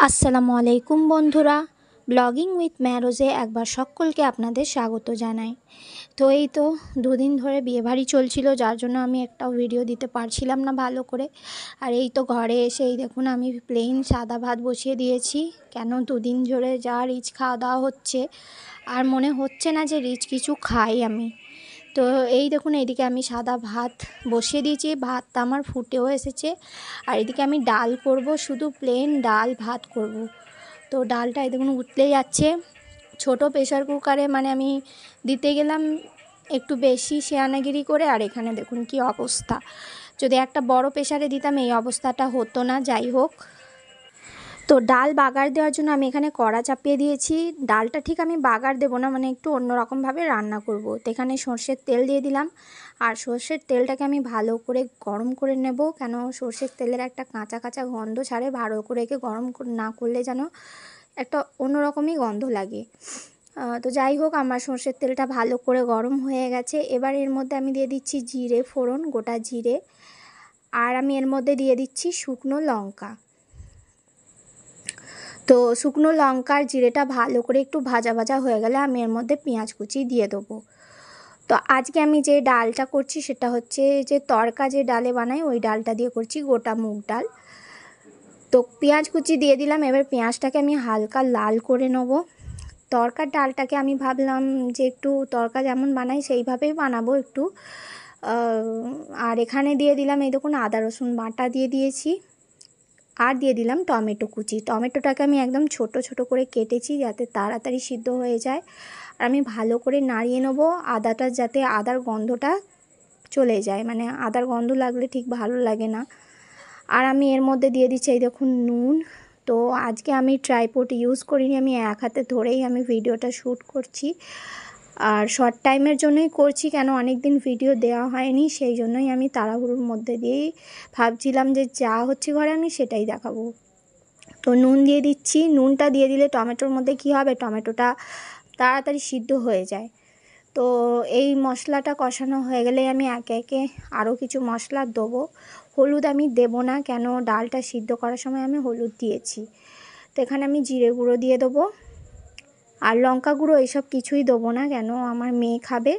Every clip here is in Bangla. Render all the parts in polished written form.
আসসালামু আলাইকুম বন্ধুরা, ব্লগিং উইথ ম্যারোজে একবার সকলকে আপনাদের স্বাগত জানাই। তো এই তো দুদিন ধরে বিয়েবাড়ি চলছিল, যার জন্য আমি একটাও ভিডিও দিতে পারছিলাম না ভালো করে। আর এই তো ঘরে এসে এই দেখুন আমি প্লেন সাদা ভাত বসিয়ে দিয়েছি। কেন দুদিন ধরে যা রিচ খাওয়া দাওয়া হচ্ছে, আর মনে হচ্ছে না যে রিচ কিছু খাই আমি। তো এই দেখুন এইদিকে আমি সাদা ভাত বসিয়ে দিয়েছি, ভাতটা আমার ফুটেও এসেছে। আর এদিকে আমি ডাল করব, শুধু প্লেন ডাল ভাত করব। তো ডালটা এই দেখুন উতলে যাচ্ছে। ছোট প্রেশার কুকারে মানে আমি দিতে গেলাম একটু বেশি শেয়ানাগিরি করে, আর এখানে দেখুন কি অবস্থা। যদি একটা বড় প্রেশারে দিতাম এই অবস্থাটা হতো না। যাই হোক, তো ডাল বাগার দেওয়ার জন্য আমি এখানে কড়া চাপিয়ে দিয়েছি। ডালটা ঠিক আমি বাগার দেবো না, মানে একটু অন্যরকমভাবে রান্না করব। তো এখানে সর্ষের তেল দিয়ে দিলাম, আর সর্ষের তেলটাকে আমি ভালো করে গরম করে নেব। কেন সর্ষের তেলের একটা কাঁচা কাঁচা গন্ধ ছাড়ে, ভালো করে একে গরম না করলে যেন একটা অন্যরকমই গন্ধ লাগে। তো যাই হোক, আমার সর্ষের তেলটা ভালো করে গরম হয়ে গেছে। এবার এর মধ্যে আমি দিয়ে দিচ্ছি জিরে ফোড়ন, গোটা জিরে, আর আমি এর মধ্যে দিয়ে দিচ্ছি শুকনো লঙ্কা। তো শুকনো লঙ্কার জিরেটা ভালো করে একটু ভাজা ভাজা হয়ে গেলে আমি এর মধ্যে পেঁয়াজ কুচি দিয়ে দেবো। তো আজকে আমি যে ডালটা করছি সেটা হচ্ছে যে তড়কা যে ডালে বানাই ওই ডালটা দিয়ে করছি, গোটা মুগ ডাল। তো পেঁয়াজ কুচি দিয়ে দিলাম। এবার পেঁয়াজটাকে আমি হালকা লাল করে নেব। তড়কার ডালটাকে আমি ভাবলাম যে একটু তড়কা যেমন বানাই সেইভাবেই বানাবো একটু। আর এখানে দিয়ে দিলাম এই দেখুন আদা রসুন বাটা দিয়ে দিয়েছি, আর দিয়ে দিলাম টমেটো কুচি। টমেটোটাকে আমি একদম ছোট ছোট করে কেটেছি যাতে তাড়াতাড়ি সিদ্ধ হয়ে যায়। আর আমি ভালো করে নাড়িয়ে নেব আদাটা, যাতে আদার গন্ধটা চলে যায়, মানে আদার গন্ধ লাগলে ঠিক ভালো লাগে না। আর আমি এর মধ্যে দিয়ে দিচ্ছি এই দেখুন নুন। তো আজকে আমি ট্রাইপড ইউজ করিনি, আমি এক হাতে ধরেই আমি ভিডিওটা শ্যুট করছি। আর শর্ট টাইমের জন্যই করছি, কেন অনেক দিন ভিডিও দেওয়া হয়নি, সেই জন্যই আমি তাড়াহুড়োর মধ্যে দিয়েই ভাবছিলাম যে যা হচ্ছে ঘরে আমি সেটাই দেখাবো। তো নুন দিয়ে দিচ্ছি। নুনটা দিয়ে দিলে টমেটোর মধ্যে কী হবে, টমেটোটা তাড়াতাড়ি সিদ্ধ হয়ে যায়। তো এই মশলাটা কষানো হয়ে গেলে আমি একে একে আরও কিছু মশলা দেবো। হলুদ আমি দেবো না, কেন ডালটা সিদ্ধ করার সময় আমি হলুদ দিয়েছি। তো এখানে আমি জিরে গুঁড়ো দিয়ে দেবো, আর লঙ্কা গুঁড়ো এইসব কিছুই দেবো না, কেন আমার মেয়ে খাবে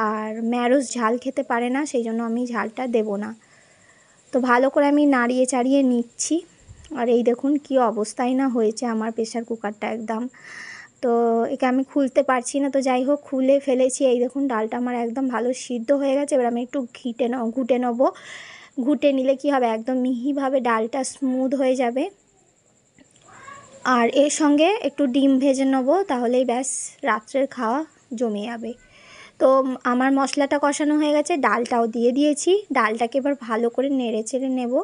আর ম্যারোজ ঝাল খেতে পারে না, সেই জন্য আমি ঝালটা দেবো না। তো ভালো করে আমি নাড়িয়ে চাড়িয়ে নিচ্ছি। আর এই দেখুন কি অবস্থায় না হয়েছে আমার প্রেশার কুকারটা একদম। তো একে আমি খুলতে পারছি না, তো যাই হোক খুলে ফেলেছি। এই দেখুন ডালটা আমার একদম ভালো সিদ্ধ হয়ে গেছে। এবার আমি একটু ঘুটে নেবো। ঘুটে নিলে কি হবে, একদম মিহিভাবে ডালটা স্মুথ হয়ে যাবে। আর এর সঙ্গে একটু ডিম ভেজে নেবো, তাহলেই ব্যাস রাত্রের খাওয়া জমে যাবে। তো আমার মশলাটা কষানো হয়ে গেছে, ডালটাও দিয়ে দিয়েছি। ডালটাকে এবার ভালো করে নেড়ে চেড়ে নেব।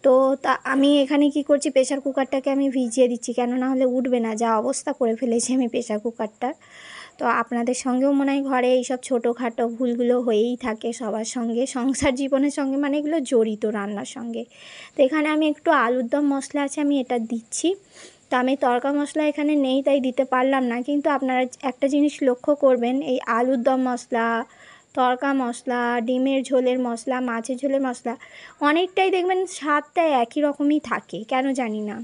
তো তা আমি এখানে কি করছি, প্রেশার কুকারটাকে আমি ভিজিয়ে দিচ্ছি, কেন না হলে উঠবে না, যা অবস্থা করে ফেলেছি আমি প্রেশার কুকারটার। তো আপনাদের সঙ্গেও মনে হয় ঘরে এইসব ছোটোখাটো ভুলগুলো হয়েই থাকে সবার সঙ্গে, সংসার জীবনের সঙ্গে, মানে এগুলো জড়িত রান্নার সঙ্গে। তো এখানে আমি একটু আলুর দম মশলা আছে আমি এটা দিচ্ছি। তো আমি তড়কা মশলা এখানে নেই তাই দিতে পারলাম না, কিন্তু আপনারা একটা জিনিস লক্ষ্য করবেন, এই আলুর দম মশলা, তড়কা মশলা, ডিমের ঝোলের মশলা, মাছের ঝোলের মশলা অনেকটাই দেখবেন স্বাদটা একই রকমই থাকে, কেন জানি না,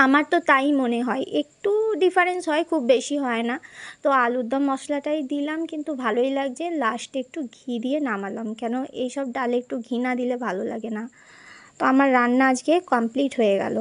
আমার তো তাই মনে হয়। একটু ডিফারেন্স হয়, খুব বেশি হয় না। তো আলুর দম মশলাটাই দিলাম, কিন্তু ভালোই লাগছে। লাস্টে একটু ঘি দিয়ে নামালাম, কেন এইসব ডালে একটু ঘি না দিলে ভালো লাগে না। তো আমার রান্না আজকে কমপ্লিট হয়ে গেল।